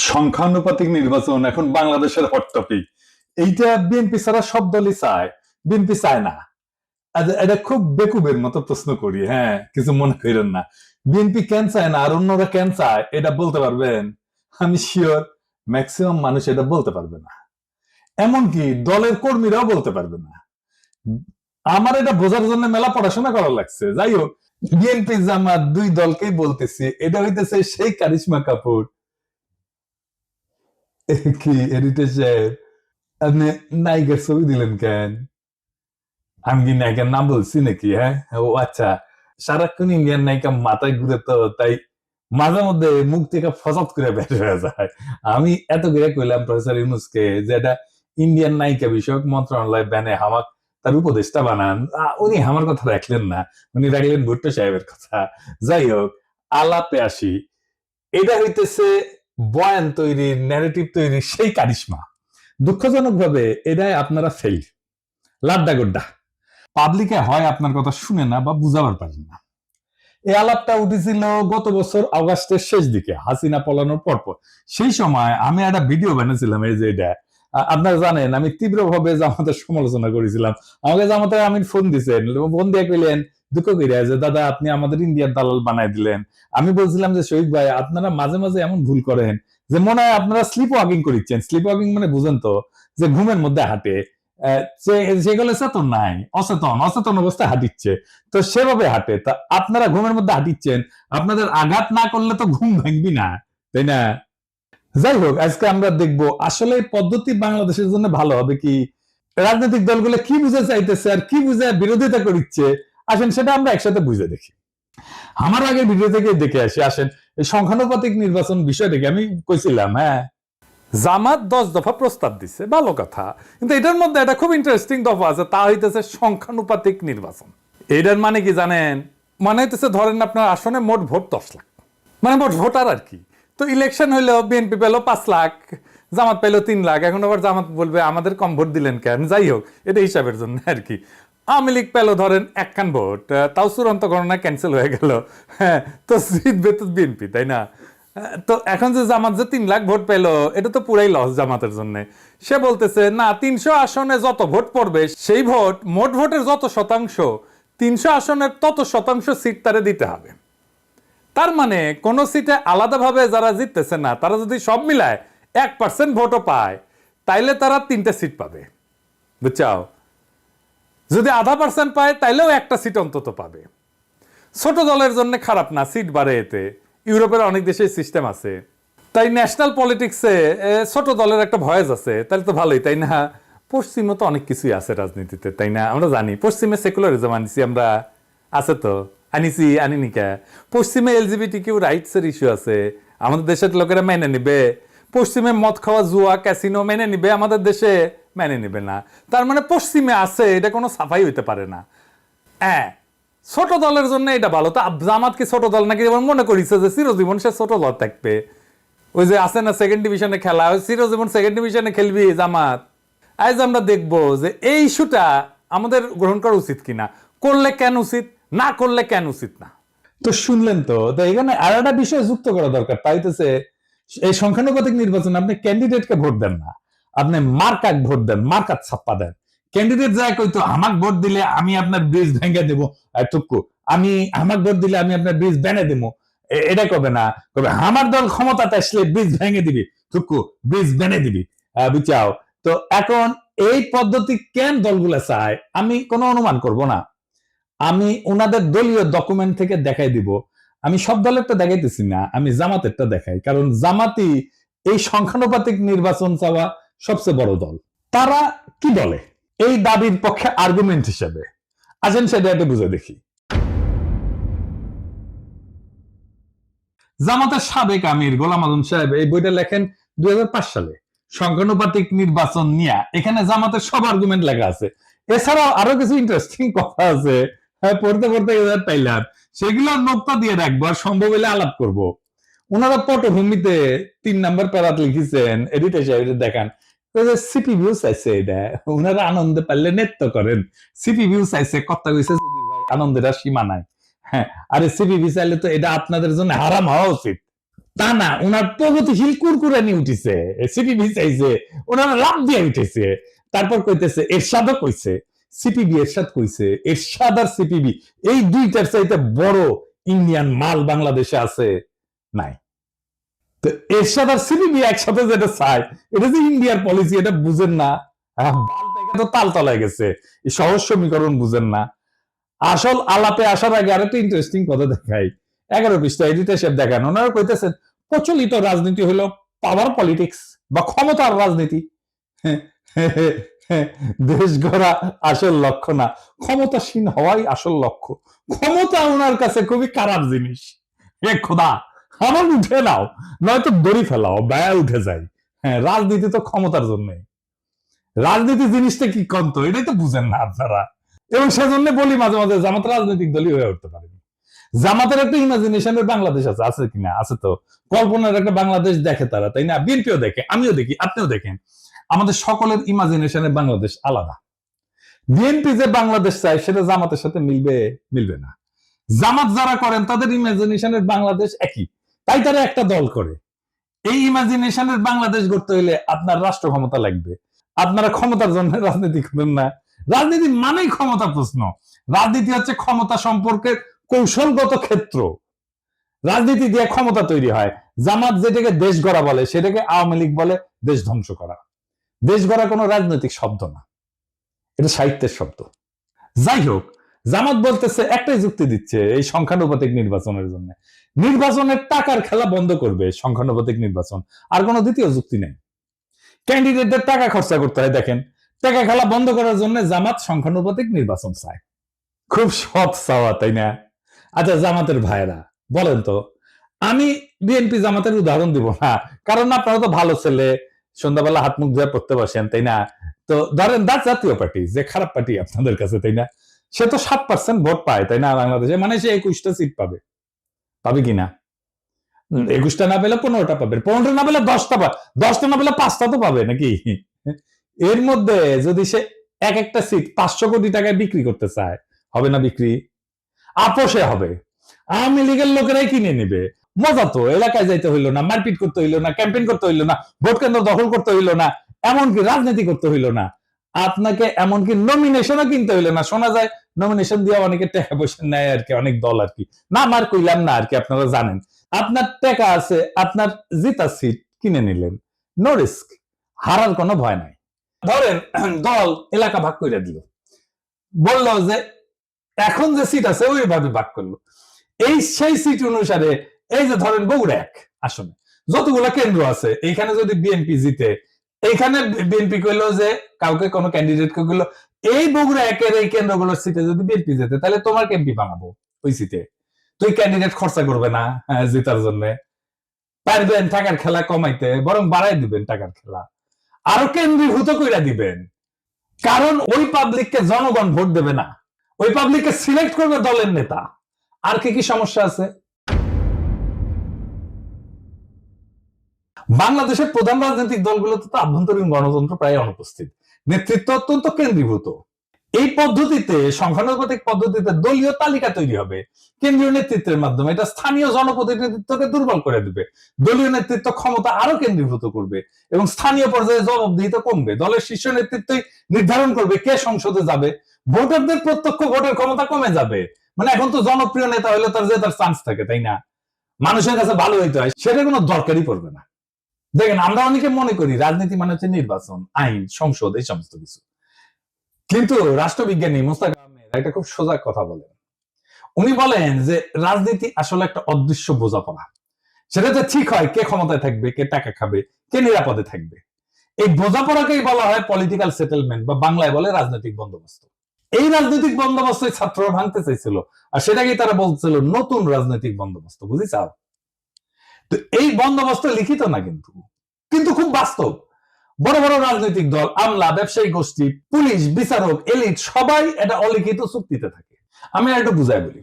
সংখ্যানুপাতিক নির্বাচন এখন বাংলাদেশের হট টপিক। এইটা বিএনপি ছাড়া সব দলই চায়, বিএনপি চায় না। এটা খুব বেকুবের মতো প্রশ্ন করি, হ্যাঁ, কিছু মনে করেন না। বিএনপি কেন চায় না আর অন্যরা কেন চায় এটা বলতে পারবেন? আমি শিওর ম্যাক্সিমাম মানুষ এটা বলতে পারবে না, এমনকি দলের কর্মীরাও বলতে পারবে না। আমার এটা বোঝার জন্য মেলা পড়াশোনা করা লাগছে। যাই হোক, বিএনপি জামাত দুই দলকেই বলতেছি, এটা হইতেছে সেই কারিশমা কাপুর। কি এডিটর সাহেব, আপনি নায়িকার ছবি দিলেন কেন? আমি কি নায়িকার নাম বলছি নাকি? হ্যাঁ, ও আচ্ছা। সারাক্ষণ ইন্ডিয়ান নায়িকা মাথায় ঘুরে, তো তাই মাঝে মধ্যে মুখ থেকে ফসাদ করে বের হয়ে যায়। আমি এত করে কইলাম প্রফেসর ইউনূসকে যে এটা ইন্ডিয়ান নায়িকা বিষয়ক মন্ত্রণালয় ব্যানে হামাক তার উপদেষ্টা বানান। উনি আমার কথা রাখলেন না, উনি রাখলেন ভুট্টো সাহেবের কথা। যাই হোক, আলাপে আসি। এটা হইতেছে বয়ান তৈরির, ন্যারেটিভ তৈরির সেই কারিশমা। দুঃখজনক ভাবে এটাই আপনারা ফেল, লাড্ডা গোড্ডা। পাবলিকে হয় আপনার কথা শুনে না বা বুঝাবার পারেন না। এই আলাপটা উঠেছিল গত বছর অগাস্টের শেষ দিকে, হাসিনা পলানোর পরপর। সেই সময় আমি একটা ভিডিও বানিয়েছিলাম, এই যে এটা আপনারা জানেন, আমি তীব্রভাবে জামাতের সমালোচনা করেছিলাম। আমাকে জামাতের আমিন ফোন দিচ্ছেন, ফোন দিয়ে কইলেন দুঃখ করিয়া যে দাদা আপনি আমাদের ইন্ডিয়ার দালাল বানাই দিলেন। আমি বলছিলাম যে শহীদ ভাই, আপনারা মাঝে মাঝে এমন ভুল করেন যে মনে হয় আপনারা স্লিপ ওয়াকিং করিচ্ছেন। স্লিপ ওয়াকিং মানে বুঝেন তো, যে ঘুমের মধ্যে হাঁটে, সেগুলো চেতন নাই, অচেতন অচেতন অবস্থায় হাঁটিচ্ছে। তো সেভাবে হাঁটে, তা আপনারা ঘুমের মধ্যে হাঁটিচ্ছেন, আপনাদের আঘাত না করলে তো ঘুম ভাঙবি না, তাই না? যাই হোক, আজকে আমরা দেখবো আসলে পদ্ধতি বাংলাদেশের জন্য ভালো হবে কি, রাজনৈতিক দলগুলো কি বুঝে চাইতেছে আর কি বুঝে বিরোধিতা করছে। আসেন সেটা আমরা একসাথে বুঝে দেখি। আমার আগে ভিডিও থেকে দেখে আসি। আসেন, এই সংখ্যানুপাতিক নির্বাচন বিষয়টাকে আমি কইছিলাম, হ্যাঁ, জামাত 10 দফা প্রস্তাব দিচ্ছে, ভালো কথা, কিন্তু এটার মধ্যে একটা খুব ইন্টারেস্টিং দফা আছে, তা হইতেছে সংখ্যানুপাতিক নির্বাচন। এটার মানে কি জানেন? মানে হইতেছে ধরেন আপনার আসনে মোট ভোট 10 লাখ, মানে মোট ভোটার আর কি। তো ইলেকশন হইলো বিএনপি পেলো 5 লাখ, জামাত পেলো 3 লাখ। এখন আবার জামাত বলবে আমাদের কম ভোট দিলেন কেন? যাই হোক, এটা হিসাবের জন্য আর কি। আওয়ামী লীগ পেলো ধরেন 1 ভোট, তাও চূড়ান্ত গণনা ক্যান্সেল হয়ে গেল। হ্যাঁ, তো জিতবে তো বিএনপি, তাই না? তো এখন যে জামাত যে 3 লাখ ভোট পেলো, এটা তো পুরাই লস জামাতের জন্য। সে বলতেছে না, 300 আসনে যত ভোট পড়বে সেই ভোট, মোট ভোটের যত শতাংশ, 300 আসনের তত শতাংশ সিট তারে দিতে হবে। তার মানে কোন সিটে আলাদাভাবে যারা জিততেছে না, তারা যদি সব মিলায় 1% ভোটও পায়, তাইলে তারা 3টা সিট পাবে, বুঝছাও? যদি আধা পার্সেন্ট পায়, তাইলেও একটা সিট অন্তত পাবে। ছোট দলের জন্য খারাপ না, সিট বাড়ে এতে। ইউরোপের অনেক দেশে সিস্টেম আছে। তাই ন্যাশনাল পলিটিক্সে ছোট দলের একটা ভয়েস আছে, তাহলে তো ভালোই, তাই না? পশ্চিমে তো অনেক কিছুই আছে রাজনীতিতে, তাই না? আমরা জানি পশ্চিমে সেকুলারিজম আনিছি আমরা, আছে তো, আনিছি আনিনি কে? পশ্চিমে এলজিবিটি কিউ রাইটস এর ইস্যু আছে, আমাদের দেশের লোকেরা মেনে নিবে? পশ্চিমে মদ খাওয়া, জুয়া, ক্যাসিনো মেনে নিবে? আমাদের দেশে মেনে নিবে না। তার মানে পশ্চিমে আছে, এটা কোনো সাফাই হইতে পারে না। হ্যাঁ, ছোট দলের জন্য এটা ভালো। তো জামাত কি ছোট দল নাকি? এবার মনে করিছে যে চিরজীবন সে ছোট দল থাকবে। ওই যে আছে না সেকেন্ড ডিভিশনে খেলা, ওই চিরজীবন সেকেন্ড ডিভিশনে খেলবি জামাত। আজ আমরা দেখবো যে এই ইস্যুটা আমাদের গ্রহণ করা উচিত কিনা, করলে কেন উচিত, না করলে কেন উচিত না। তো শুনলেন তো, এখানে আর একটা বিষয় যুক্ত করা দরকার, তাইতেছে এই সংখ্যানুপাতিক নির্বাচনে আপনি ক্যান্ডিডেটকে ভোট দেন না, আপনি মার্কাক ভোট দেন, মার্কাত ছাপ্পা দেন। ক্যান্ডিডেট যায় কইতো আমাক ভোট দিলে আমি আপনার ব্রিজ ভেঙে দেবো, টুকু আমি আমাক ভোট দিলে আমি আপনার ব্রিজ বেনে দেবো, এটা কবে না, কবে আমার দল ক্ষমতাতে আসলে ব্রিজ ভেঙে দিবি, টুকু ব্রিজ বেনে দিবি, বুঝাও? তো এখন এই পদ্ধতি কেন দলগুলা চায় আমি কোনো অনুমান করব না, আমি ওনাদের দলীয় ডকুমেন্ট থেকে দেখাই দিব। আমি সব দলেরটা দেখাইতেছি না, আমি জামাতেরটা দেখাই, কারণ জামাতি এই সংখ্যানুপাতিক নির্বাচন চাওয়া সবচেয়ে বড় দল। তারা কি বলে এই দাবির পক্ষে আর্গুমেন্ট হিসেবে? আসেন সেটা একটু বুঝে দেখি। জামাতের সাবেক আমির গোলাম আজম সাহেব এই বইটা লেখেন 2005 সালে, সংখ্যানুপাতিক নির্বাচন নিয়ে। এখানে জামাতের সব আর্গুমেন্ট লেখা আছে। এছাড়াও আরো কিছু ইন্টারেস্টিং কথা আছে, হ্যাঁ, পড়তে পড়তে পাইলাম, সেগুলো নোক্তা দিয়ে রাখবো, আর সম্ভব হলে আলাপ করব। ওনারা পটভূমিতে 3 নাম্বার প্যারাত লিখেছেন, এডিটর সাহেব দেখান। সিপি ভিউ চাইছে, এটা ওনারা আনন্দে পারলে নৃত্য করেন। সিপি ভিউ চাইছে, কথা কইছে আনন্দের আর সীমা নাই। হ্যাঁ, আরে সিপি ভিউ চাইলে তো এটা আপনাদের জন্য হারাম হওয়া উচিত। তা না, ওনার প্রগতিশীল কুরকুরানি উঠেছে, সিপিবি চাইছে, ওনারা লাভ দিয়ে উঠেছে। তারপর কইতেছে এরশাদও কইছে, সিপিবি এরশাদ কইছে, এরশাদ আর সিপিবি এই দুইটার চাইতে বড় ইন্ডিয়ান মাল বাংলাদেশে আছে নাই। তো এরশাদ আর সিপিবি একসাথে যেটা চায়, এটা যে ইন্ডিয়ার পলিসি, এটা বুঝেন না। তো তাল তলায় গেছে, এই সহজ সমীকরণ বুঝেন না। আসল আলাপে আসার আগে আরেকটা ইন্টারেস্টিং কথা দেখাই। 11 পৃষ্ঠা এডিটর সাহেব দেখান, ওনারা কইতেছেন প্রচলিত রাজনীতি হলো পাওয়ার পলিটিক্স বা ক্ষমতার রাজনীতি। দেশ গড়া আসল লক্ষ্য না, ক্ষমতাসীন হওয়াই আসল লক্ষ্য। ক্ষমতা ওনার কাছে খুবই খারাপ জিনিস। এ খোদা, আমার উঠে নাও, নয়তো দড়ি ফেলাও, ব্যয় উঠে যায়। হ্যাঁ, রাজনীতি তো ক্ষমতার জন্য। রাজনীতি জিনিসটা কি কন্ত, এটাই তো বুঝেন না আপনারা। এবং সেজন্য বলি মাঝে মাঝে জামাত রাজনৈতিক দলই হয়ে উঠতে পারেনি। জামাতের একটা ইমাজিনেশনের বাংলাদেশ আছে, আছে কিনা? আছে তো। কল্পনার একটা বাংলাদেশ দেখে তারা, তাই না? বিএনপিও দেখে, আমিও দেখি, আপনিও দেখেন। আমাদের সকলের ইমাজিনেশনের বাংলাদেশ আলাদা। বিএনপি যে বাংলাদেশ চায় সেটা জামাতের সাথে মিলবে? মিলবে না। জামাত যারা করেন তাদের ইমাজিনেশনের বাংলাদেশ একই, তাই তারা একটা দল করে। এই ইমাজিনেশনের বাংলাদেশ গড়তে হইলে আপনার রাষ্ট্র ক্ষমতা লাগবে। আপনারা ক্ষমতার জন্য রাজনীতি করেন না। রাজনীতি মানেই ক্ষমতা প্রশ্ন। রাজনীতি হচ্ছে ক্ষমতা সম্পর্কের কৌশলগত ক্ষেত্র। রাজনীতি দিয়ে ক্ষমতা তৈরি হয়। জামাত যেটাকে দেশ গড়া বলে সেটাকে আওয়ামী লীগ বলে দেশ ধ্বংস করা। দেশ গড়া কোনো রাজনৈতিক শব্দ না, এটা সাহিত্যের শব্দ। যাই হোক, জামাত বলতেছে, একটাই যুক্তি দিচ্ছে এই সংখ্যানুপাতিক নির্বাচনের জন্য, নির্বাচনের টাকার খেলা বন্ধ করবে সংখ্যানুপাতিক নির্বাচন। আর কোনো দ্বিতীয় যুক্তি নেই। ক্যান্ডিডেটদের টাকা খরচা করতে হয়। দেখেন, টাকা খেলা বন্ধ করার জন্য জামাত সংখ্যানুপাতিক নির্বাচন চায়। খুব সৎ চাওয়া, তাই না? আচ্ছা জামাতের ভাইরা বলেন তো, আমি বিএনপি জামাতের উদাহরণ দিব না, কারণ আপনারা তো ভালো ছেলে, সন্ধ্যাবেলা হাত মুখ ধুয়ে পড়তে বসেন, তাই না? তো ধরেন দা জাতীয় পার্টি, যে খারাপ পার্টি আপনাদের কাছে, তাই না? সে তো 7% ভোট পায়, তাই না? বাংলাদেশে মানে সে 21টা সিট পাবে, পাবে কিনা? 21টা না পেলে 15টা পাবে, 15টা না পেলে 10টা পাবে, 10টা না পেলে 5টা তো পাবে নাকি? এর মধ্যে যদি সে এক একটা সিট 500 কোটি টাকায় বিক্রি করতে চায়, হবে না বিক্রি? আপোষে হবে। আওয়ামী লীগের লোকেরাই কিনে নেবে। মজা তো, এলাকায় যাইতে হইলো না, মারপিট করতে হইলো না, ক্যাম্পেইন করতে হইলো না, ভোট কেন্দ্র দখল করতে হইলো না, এমনকি রাজনীতি করতে হইলো না। আপনাকে এমনকি নমিনেশনও কিনতে হইলো না। শোনা যায় নমিনেশন দিয়ে অনেকে টাকা পয়সা নেয় আর কি, অনেক দল আর কি। না মার কইলাম না আর কি, আপনারা জানেন। আপনার টাকা আছে, আপনার জিতা সিট কিনে নিলেন, নো রিস্ক, হারার কোনো ভয় নাই। ধরেন দল এলাকা ভাগ করে দিল, বললো যে এখন যে সিট আছে ওইভাবে ভাগ করলো। এই সেই সিট অনুসারে এই যে ধরেন বগুড়া 1 আসনে যতগুলো কেন্দ্র আছে, এইখানে যদি বিএনপি জিতে, এইখানে বিএনপি কইলো যে কাউকে কোনো ক্যান্ডিডেট কে কইলো এই বগুড়া 1-এর এই কেন্দ্রগুলোর সিটে যদি বিএনপি জিতে তাহলে তোমার এমপি বানাবো ওই সিটে। তুই ক্যান্ডিডেট খরচা করবে না জেতার জন্য, পারবেন টাকার খেলা কমাইতে, বরং বাড়াই দিবেন টাকার খেলা, আরো কেন্দ্রীভূত কইরা দিবেন। কারণ ওই পাবলিককে জনগণ ভোট দেবে না, ওই পাবলিককে সিলেক্ট করবে দলের নেতা। আর কি কি সমস্যা আছে? বাংলাদেশের প্রধান রাজনৈতিক দলগুলোতে তো আভ্যন্তরীণ গণতন্ত্র প্রায় অনুপস্থিত, নেতৃত্ব অত্যন্ত কেন্দ্রীভূত। এই পদ্ধতিতে, সংখ্যানুপাতিক পদ্ধতিতে দলীয় তালিকা তৈরি হবে কেন্দ্রীয় নেতৃত্বের মাধ্যমে। এটা স্থানীয় জনপ্রতিনিধিত্বকে দুর্বল করে দিবে। দলীয় নেতৃত্ব ক্ষমতা আরো কেন্দ্রীভূত করবে এবং স্থানীয় পর্যায়ে জবাবদিহিতা কমবে। দলের শীর্ষ নেতৃত্বই নির্ধারণ করবে কে সংসদে যাবে। ভোটারদের প্রত্যক্ষ ভোটের ক্ষমতা কমে যাবে। মানে এখন তো জনপ্রিয় নেতা হলে তার যে তার চান্স থাকে, তাই না? মানুষের কাছে ভালো হইতে হয়, সেটা কোনো দরকারই পড়বে না। দেখেন, আমরা অনেকে মনে করি রাজনীতি মানে হচ্ছে নির্বাচন, আইন, সংসদ, এই সমস্ত কিছু। কিন্তু রাষ্ট্রবিজ্ঞানী মোস্তাক আহমেদ একটা খুব সোজা কথা বলেন। উনি বলেন যে রাজনীতি আসলে একটা অদৃশ্য বোঝাপড়া। সেটাতে ঠিক হয় কে ক্ষমতায় থাকবে, কে টাকা খাবে, কে নিরাপদে থাকবে। এই বোঝাপড়াকেই বলা হয় পলিটিক্যাল সেটেলমেন্ট, বা বাংলায় বলে রাজনৈতিক বন্দোবস্ত। এই রাজনৈতিক বন্দোবস্ত ছাত্ররা ভাঙতে চাইছিল, আর সেটাকেই তারা বলছিল নতুন রাজনৈতিক বন্দোবস্ত। বুঝিছাও? তো এই বন্দোবস্ত লিখিত না, কিন্তু কিন্তু খুব বাস্তব। বড় বড় রাজনৈতিক দল, আমলা, ব্যবসায়ী গোষ্ঠী, পুলিশ, বিচারক, এলিট সবাই এটা অলিখিত চুক্তিতে থাকে। আমি একটু বুঝাই বলি।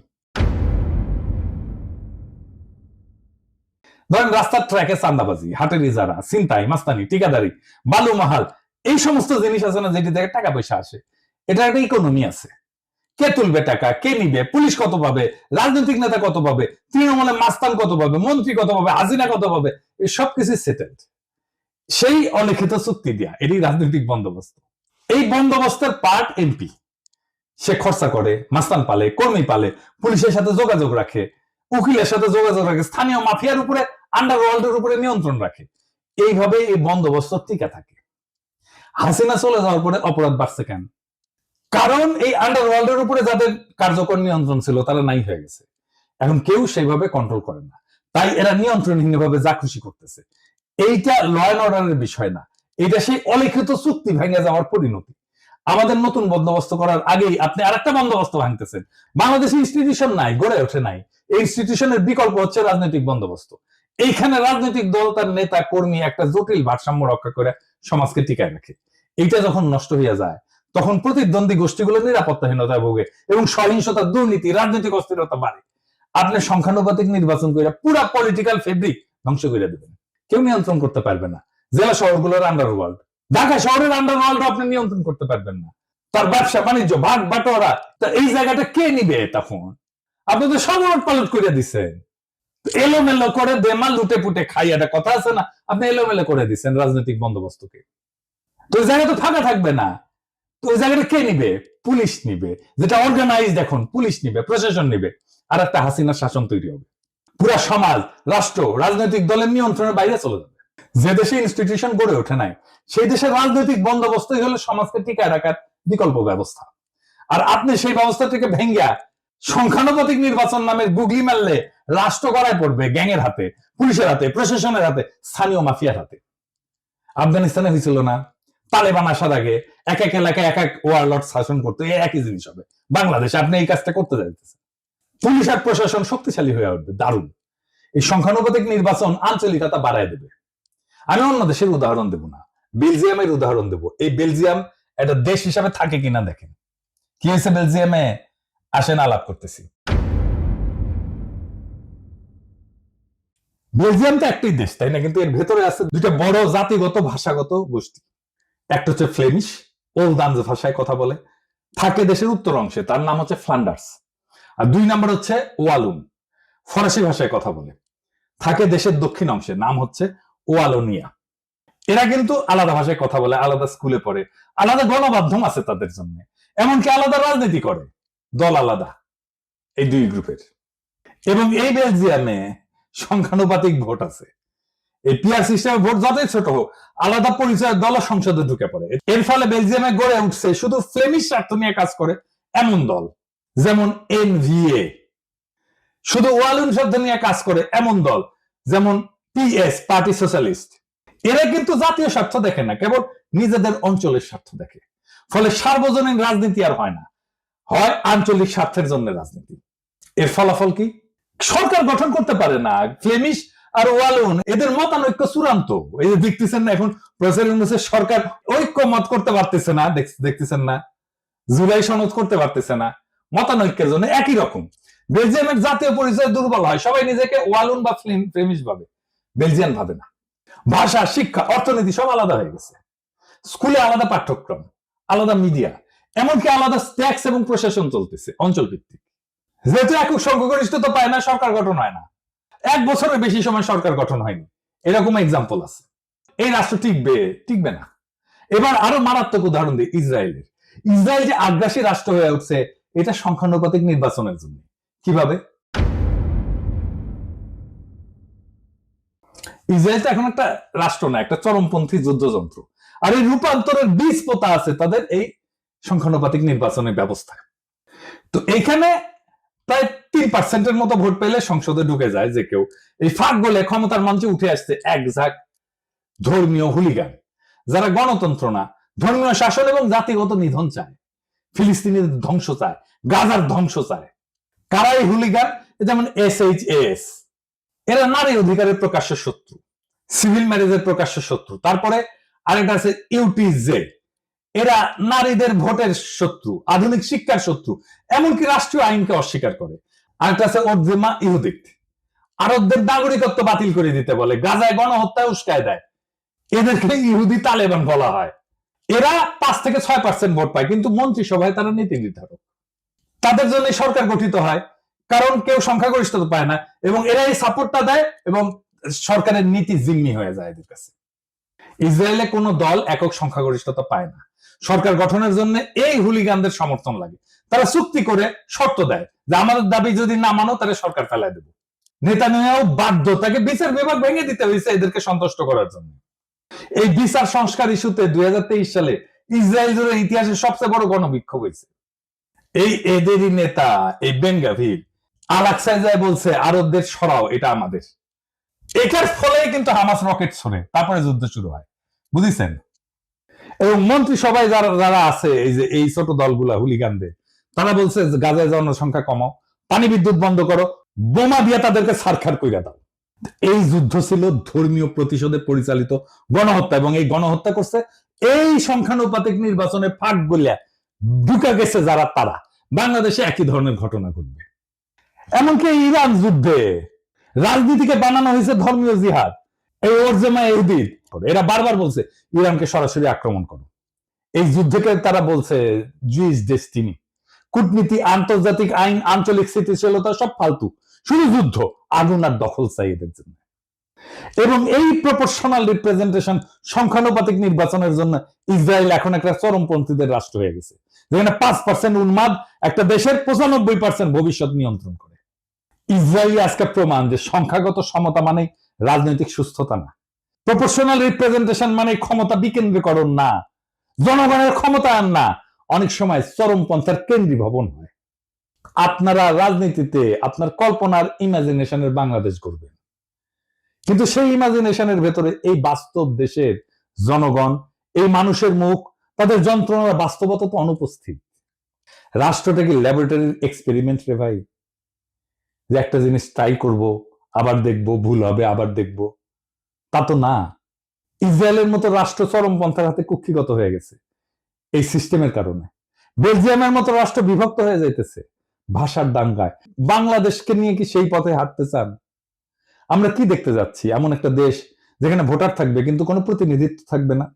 ধরেন রাস্তার ট্র্যাকে চান্দাবাজি, হাটের ইজারা, ছিনতাই, মাস্তানি, ঠিকাদারি, বালু মাহাল, এই সমস্ত জিনিস আছে না, যেটি থেকে টাকা পয়সা আসে, এটা একটা ইকোনমি আছে। কে তুলবে টাকা, কে নিবে, পুলিশ কত পাবে, রাজনৈতিক নেতা কত পাবে, তৃণমূলের মাস্তান কত পাবে, মন্ত্রী কত পাবে, হাসিনা কত পাবে, এই সব কিছু সেটেলড সেই অলিখিত চুক্তি দিয়া। এটি রাজনৈতিক বন্দোবস্ত। এই বন্দোবস্তের পার্ট এমপি। সে খরচা করে, মাস্তান পালে, কর্মী পালে, পুলিশের সাথে যোগাযোগ রাখে, উকিলের সাথে যোগাযোগ রাখে, স্থানীয় মাফিয়ার উপরে, আন্ডারওয়ার্ল্ডের উপরে নিয়ন্ত্রণ রাখে। এইভাবে এই বন্দোবস্ত টিকে থাকে। হাসিনা চলে যাওয়ার পরে অপরাধ বাড়ছে কেন? কারণ এই আন্ডারওয়ার্ল্ডের উপরে যাদের কার্যকর নিয়ন্ত্রণ ছিল তারা নাই হয়ে গেছে। এখন কেউ সেইভাবে কন্ট্রোল করে না, তাই এরা নিয়ন্ত্রণহীনভাবে যা খুশি করতেছে। এইটা ল অ্যান্ড অর্ডারের বিষয় না, এটা সেই অলিখিত চুক্তি ভেঙে যাওয়ার পরিণতি। আমাদের নতুন বন্দোবস্ত করার আগেই আপনি আরেকটা বন্দোবস্ত ভাঙতেছেন। বাংলাদেশে ইনস্টিটিউশন নাই, গড়ে ওঠে নাই। এই ইনস্টিটিউশনের বিকল্প হচ্ছে রাজনৈতিক বন্দোবস্ত। এইখানে রাজনৈতিক দল তার নেতা কর্মী একটা জটিল ভারসাম্য রক্ষা করে সমাজকে টিকায় রাখে। এইটা যখন নষ্ট হইয়া যায় তখন প্রতিদ্বন্দ্বী গোষ্ঠীগুলো নিরাপত্তাহীনতায় ভোগে এবং সহিংসতা, দুর্নীতি, রাজনৈতিক অস্থিরতা বাড়ে। আপনি সংখ্যানুপাতিক নির্বাচন করে পুরা পলিটিক্যাল ফেব্রিক ধ্বংস করে দেবেন। কেউ নিয়ন্ত্রণ করতে পারবে না। জেলা শহরগুলোর আন্ডারওয়ার্ল্ড, ঢাকা শহরের আন্ডারওয়ার্ল্ড আপনি নিয়ন্ত্রণ করতে পারবেন না। তার ব্যবসা বাণিজ্য, ভাগ বাটোয়ারা, এই জায়গাটা কে নিবে? তখন আপনি তো সব উলট পালট করে দিচ্ছেন। এলোমেলো করে দেমাল লুটে পুটে খাই, একটা কথা আছে না, আপনি এলোমেলো করে দিচ্ছেন রাজনৈতিক বন্দোবস্তকে। তো ওই জায়গা তো ফাঁকা থাকবে না। তো ওই জায়গাটা কে নিবে? পুলিশ নিবে, যেটা অর্গানাইজড। এখন পুলিশ নিবে, প্রশাসন নিবে, আর একটা হাসিনার শাসন তৈরি হবে। পুরা সমাজ, রাষ্ট্র রাজনৈতিক দলের নিয়ন্ত্রণের বাইরে চলে যাবে। যে দেশে ইনস্টিটিউশন গড়ে ওঠে নাই সেই দেশের রাজনৈতিক বন্দোবস্তই হলো সমাজকে টিকায় রাখার বিকল্প ব্যবস্থা। আর আপনি সেই ব্যবস্থাটিকে ভেঙ্গা সংখ্যানুপাতিক নির্বাচন নামে গুগলি মারলে রাষ্ট্র গড়ায় পড়বে গ্যাংয়ের হাতে, পুলিশের হাতে, প্রশাসনের হাতে, স্থানীয় মাফিয়ার হাতে। আফগানিস্তানে হয়েছিল না? তালেবান আসার আগে এক এক এলাকায় এক এক ওয়ারলর্ড শাসন করতো, একই জিনিস হবে বাংলাদেশে। আপনি এই কাজটা করতে যাইতেছেন। পুলিশ আর প্রশাসন শক্তিশালী হয়ে উঠবে, দারুণ। এই সংখ্যানুপাতিক নির্বাচন আঞ্চলিকতা বাড়ায় দেবে। আমি অন্য দেশের উদাহরণ দেব না, বেলজিয়ামের উদাহরণ দেব। এই বেলজিয়াম একটা দেশ হিসাবে থাকে কিনা দেখেন। কি হয়েছে বেলজিয়ামে? আসেন আলাপ করতেছি। বেলজিয়াম তো একটাই দেশ, তাই না? কিন্তু এর ভেতরে আছে দুইটা বড় জাতিগত ভাষাগত গোষ্ঠী। একটা হচ্ছে ফ্লেমিশ, ওলদান্স ভাষায় কথা বলে, থাকে দেশের উত্তর অংশে, তার নাম হচ্ছে ফ্লান্ডার্স। আর দুই নম্বর হচ্ছে ওয়ালুন, ফরাসি ভাষায় কথা বলে, থাকে দেশের দক্ষিণ অংশে, নাম হচ্ছে ওয়ালোনিয়া। এরা কিন্তু আলাদা ভাষায় কথা বলে, আলাদা স্কুলে পড়ে, আলাদা গণমাধ্যম আছে তাদের জন্য, এমনকি আলাদা রাজনীতি করে, দল আলাদা এই দুই গ্রুপের। এবং এই বেলজিয়ামে সংখ্যানুপাতিক ভোট আছে। এই পিআর সিস্টেমে ভোট যতই ছোট হোক, আলাদা পরিচয় দল সংসদে ঢুকে পড়ে। এর ফলে বেলজিয়ামে গড়ে উঠছে শুধু ফ্লেমিশ স্বার্থ নিয়ে কাজ করে এমন দল, যেমন এনভিএ। শুধু ওয়ালুন শব্দ নিয়ে কাজ করে এমন দল, যেমন পিএস, পার্টি সোশ্যালিস্ট। এরা কিন্তু জাতীয় স্বার্থ দেখে না, কেবল নিজেদের অঞ্চলের স্বার্থ দেখে। ফলে সার্বজনীন রাজনীতি আর হয় না, হয় আঞ্চলিক স্বার্থের জন্য রাজনীতি। এর ফলাফল কি? সরকার গঠন করতে পারে না। ফ্লেমিশ আর ওয়ালুন এদের মতানৈক্য চূড়ান্ত। এই যে দেখতেছেন না, এখন প্রফেসর সরকার ঐক্য মত করতে পারতেছে না, দেখতেছেন না, জুলাই সনদ করতে পারতেছে না, মতানৈক্যের জন্য একই রকম। বেলজিয়ামের জাতীয় পরিচয় দুর্বল হয়, সবাই নিজেকে ওয়ালুন বা ফ্লেমিশ ভাবে, বেলজিয়ান ভাবে না। ভাষা, শিক্ষা, অর্থনীতি সব আলাদা হয়ে গেছে। স্কুলে আলাদা পাঠ্যক্রম, আলাদা মিডিয়া, এমনকি আলাদা ট্যাক্স এবং প্রশাসন চলতেছে অঞ্চল ভিত্তিক। যেহেতু একক সংখ্যাগরিষ্ঠতা পায় না, সরকার গঠন হয় না। 1 বছরের বেশি সময় সরকার গঠন হয়নি, এরকম এক্সাম্পল আছে। এই রাষ্ট্র টিকবে না। এবার আরো মারাত্মক উদাহরণ দিই ইসরায়েলের। ইসরায়েল যে আগ্রাসী রাষ্ট্র হয়ে উঠছে, এটা সংখ্যানুপাতিক নির্বাচনের জন্য। কিভাবে? ইসরায়েল তো এখন একটা রাষ্ট্র না, একটা চরমপন্থী যুদ্ধযন্ত্র। আর এই রূপান্তরের বীজ পোতা আছে তাদের এই সংখ্যানুপাতিক নির্বাচনের ব্যবস্থায়। তো এইখানে প্রায় 3% মতো ভোট পেলে সংসদে ঢুকে যায় যে কেউ। এই ফাঁক বলে ক্ষমতার মঞ্চে উঠে আসছে এক ঝাঁক ধর্মীয় হুলিগান, যারা গণতন্ত্র না, ধর্মীয় শাসন এবং জাতিগত নিধন চায়, ফিলিস্তিনের ধ্বংস চায়, গাজার ধ্বংস চায়। কারা এই হুলিগান? যেমন SHAS, এরা নারী অধিকারের প্রকাশ্য শত্রু, সিভিল ম্যারেজের প্রকাশ্য শত্রু। তারপরে আরেকটা আছে UTZ, এরা নারীদের ভোটের শত্রু, আধুনিক শিক্ষার শত্রু, এমনকি রাষ্ট্রীয় আইনকে অস্বীকার করে। আরেকটা আছে ওরজেমা ইহুদিক, আরবদের নাগরিকত্ব বাতিল করে দিতে বলে, গাজায় গণহত্যায় উস্কায় দেয়। এদেরকে ইহুদি তালেবান বলা হয়। এরা 5 থেকে 6% ভোট পায়, কিন্তু মন্ত্রিসভায় তারা নীতি নির্ধারক। তাদের জন্য সরকার গঠিত হয়, কারণ কেউ সংখ্যাগরিষ্ঠতা পায় না এবং এরাই সাপোর্টটা দেয় এবং সরকারের নীতি জিম্মি হয়ে যায় এদের কাছে। ইসরায়েলে কোনো দল একক সংখ্যাগরিষ্ঠতা পায় না। সরকার গঠনের জন্য এই হুলিগানদের সমর্থন লাগে। তারা চুক্তি করে শর্ত দেয় যে আমাদের দাবি যদি না মানো তাহলে সরকার ফেলায় দেব। নেতানিয়াহু বাধ্য, তাকে বিচার বিভাগ ভেঙে দিতে হয়েছে এদেরকে সন্তুষ্ট করার জন্য। এই বিচার সংস্কার ইস্যুতে 2023 সালে ইসরায়েল জুড়ে ইতিহাসের সবচেয়ে বড় গণবিক্ষোভ হয়েছে। এই এদেরই নেতা এই বেন গাভির আল-আকসায় যায় বলছে আরবদের সরাও, এটা আমাদের। এটার ফলে কিন্তু হামাস রকেট ছড়ে, তারপরে যুদ্ধ শুরু হয়, বুঝেছেন? এবং মন্ত্রী সবাই যারা যারা আছে এই যে এই ছোট দলগুলা হুলিগানদের, তারা বলছে গাজায় জনসংখ্যা কমাও, পানি বিদ্যুৎ বন্ধ করো, বোমা দিয়ে তাদেরকে ছারখার কইরা দাও। এই যুদ্ধ ছিল ধর্মীয় প্রতিশোধে পরিচালিত গণহত্যা এবং এই গণহত্যা করছে এই সংখ্যানুপাতিক নির্বাচনে ফাঁক গলিয়া ঢুকা গেছে যারা, তারা বাংলাদেশে একই ধরনের ঘটনা ঘটবে। এমনকি ইরান যুদ্ধে রাজনীতিকে বানানো হয়েছে ধর্মীয় জিহাদ। এই ওরজেমা ইহুদি এরা বারবার বলছে ইরানকে সরাসরি আক্রমণ করো। এই যুদ্ধকে তারা বলছে জুইস ডেস্টিনি। কূটনীতি, আন্তর্জাতিক আইন, আঞ্চলিক স্থিতিশীলতা সব ফালতু, শুধু যুদ্ধ, আগুন আর দখল চাই এদের জন্য। এবং এই প্রপোর্শনাল রিপ্রেজেন্টেশন সংখ্যানুপাতিক নির্বাচনের জন্য ইসরায়েল এখন একটা চরমপন্থীদের রাষ্ট্র হয়ে গেছে, যেখানে 5% উন্মাদ একটা দেশের 95% ভবিষ্যৎ নিয়ন্ত্রণ করে। ইসরায়েল আজকে প্রমাণ যে সংখ্যাগত সমতা মানে রাজনৈতিক সুস্থতা না, প্রপোর্শনাল রিপ্রেজেন্টেশন মানে ক্ষমতা বিকেন্দ্রীকরণ না, জনগণের ক্ষমতায়ন না, অনেক সময় চরমপন্থার কেন্দ্রীভবন হয়। আপনারা রাজনীতিতে আপনার কল্পনার ইমাজিনেশনের বাংলাদেশ করবেন, কিন্তু সেই ইমাজিনেশনের ভেতরে এই বাস্তব দেশের জনগণ, এই মানুষের মুখ, তাদের যন্ত্রণার বাস্তবতা তো অনুপস্থিত। রাষ্ট্রটা কি ল্যাবরেটরির এক্সপেরিমেন্ট রে ভাই, যে একটা জিনিস ট্রাই করব, আবার দেখব, ভুল হবে, আবার দেখব? তা তো না। ইসরায়েলের মতো রাষ্ট্র চরমপন্থার হাতে কুক্ষিগত হয়ে গেছে এই সিস্টেমের কারণে। বেলজিয়ামের মতো রাষ্ট্র বিভক্ত হয়ে যাইতেছে ভাষার দাঙ্গায়। বাংলাদেশকে নিয়ে কি সেই পথে হাঁটতে চান? আমরা কি দেখতে যাচ্ছি? এমন একটা দেশ যেখানে ভোটার থাকবে কিন্তু কোনো প্রতিনিধিত্ব থাকবে না,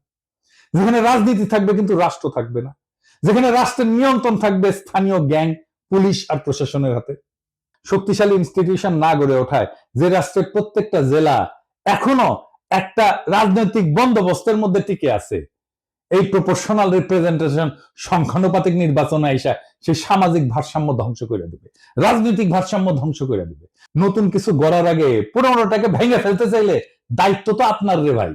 যেখানে রাজনীতি থাকবে কিন্তু রাষ্ট্র থাকবে না, যেখানে রাষ্ট্রের নিয়ন্ত্রণ থাকবে স্থানীয় গ্যাং, পুলিশ আর প্রশাসনের হাতে। শক্তিশালী ইনস্টিটিউশন না গড়ে ওঠায় যে রাষ্ট্রের প্রত্যেকটা জেলা এখনো একটা রাজনৈতিক বন্দোবস্তের মধ্যে টিকে আছে, এই প্রপোর্শনাল রিপ্রেজেন্টেশন সংখ্যানুপাতিক নির্বাচন আইসা সেই সামাজিক ভারসাম্য ধ্বংস করে দেবে, রাজনৈতিক ভারসাম্য ধ্বংস করে দেবে। নতুন কিছু গড়ার আগে পুরোনোটাকে ভেঙে ফেলতে চাইলে দায়িত্ব তো আপনার রে ভাই।